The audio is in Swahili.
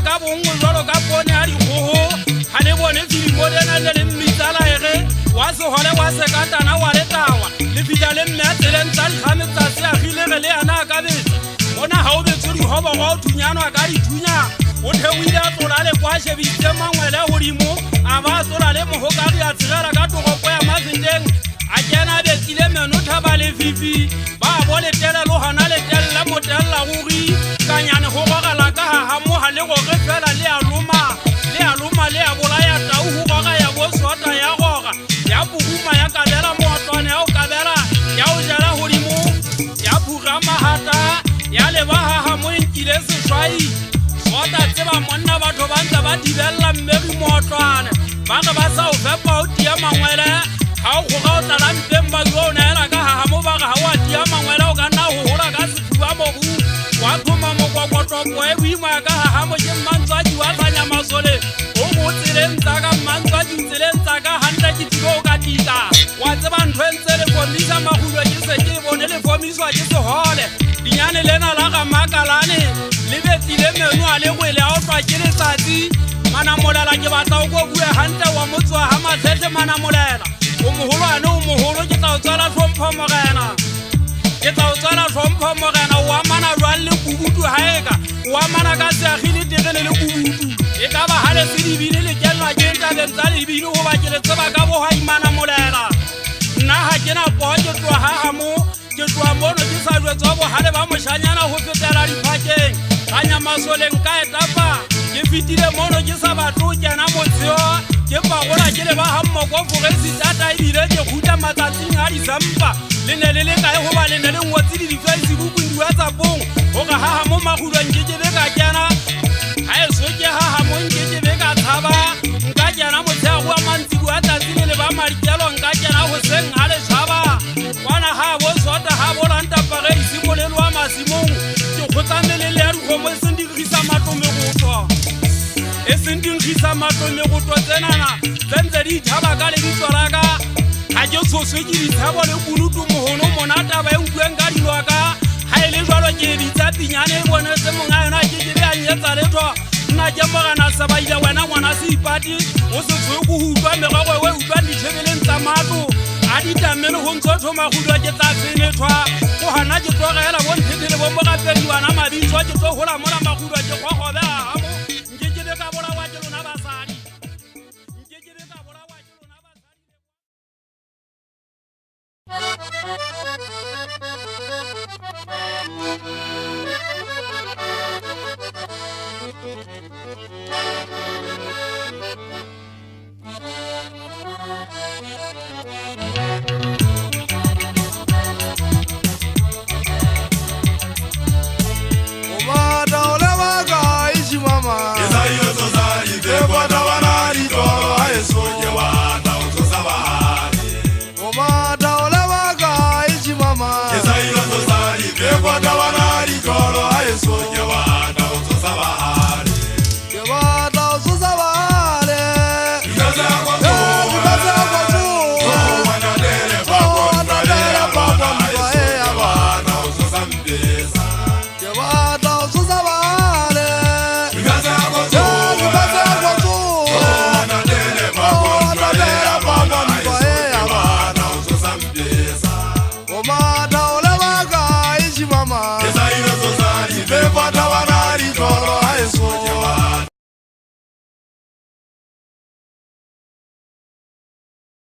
bona ka bongwe jalo ka pone a dikgogo ga le bone filimo lena le le mmitsala ege wa se gole wa se katana wa le tawa le fitla le mme a tseleng tsa dikgame tsa se agile ge le yana a ka betsa bona ga o betse digobo go a thunyanwa ka dithunya o theoile a tlola le kwa shebisitse mangwele godimo a ba a tlola le mogokadi a tshegela ka togopo ya mafenteng a kena a betsile menotha ba le fifi ba bo letele le gona letelela motelela gori kanyane go gogela ka gagamoga le goge fela le a loma le a bolaya tau go goga ya bosota ya goga ya boguma ya kabela mootlwane ya o kabela ya o jela godimo ya phuga magata ya leba gagamo enkile seswai sota tseba monna batho ba ntse ba dibelela mmegi mootlwane ba ge ba sa o fepa o tia mangwele ga o goga o tlala mpeng ba yo o neela ka gagamo ba ge ga o a tia mangwele o ka nna go gola ka sefuba mobu wa thoma mokwakwatompo e boima ka gagamo ke mmantswadi wa tlanya masole o mo tseleng tsaka mmantswadi tseleng tsaka gantle ke tilo o ka tika wa tseba ntho e ntse le fomisa magulo ke se ke bone le fomiswa ke segole dinyane lena la ga makalane le betsile meno a le gwele a o tlwa ke letsatsi manamolela ke batla o ko bue gantle wa motswa ga matlhetlhe manamolela o mogolwane o mogolo ke tla o tswela tlhompho morena ke tla o tswela tlhompho morena o amana jwang le kubutu gaeka o amana ka seagile tegele le kubutu e ka ba ga le sedibile le kelelwa ke ntabeng tsa lebile goba ke le tseba ka bogaimana molela nna ga ke na poa ke tloa gagamo ke tloa mono ke sa jwetswa bogale ba mošanyana go fetela diphakeng ga nyamasoleng ka etapa ke fetile mono ke sa batle o kena motsheo ke pagola ke le ba gammokofogetsitata ebile ke kgutla matsatsing a disampa le ne le le kae goba le ne le ngwetse le di-facebookong di-whatsappong go ga gaga mo magulong ke kebe ka kena ga e so ke gagamong ke kebe ka tshaba nka kena motsheago a mantsibu a tsatsi le le ba madikelo nka kena goseng ga letšhaba kwana ga bo sota ga bolantapage isimolelo wa masimong ke kgotsamelele ya dikgomo e seng dirisa matlomegotlwa e seng dinkgisa matlomegotlwa tsenana tsentse di ithaba ka lebitso laka ga ke tshoswe ke ditshabo le kunutu mogono monataba e utlweng ka dilwaka ga e le jalo ke bitsa pinyane e bonetse monga yona ke kebe a nyetsa letho nna ke mogana sebaile wena ngwana se ipati o se tshoe ko utlwa megogo we utlwang ditšhebeleng tsa matlo a ditamele go ntse thoma gudwa ke tla tsenethwa go gana ke tlogela bonthethele bo mogapediwana mabitso ke tlo gola mola magudwa ke kgwagobe gagamo nkekebe ka bolawa ke lona basadi nkekebe ka bolawa ke lona basadi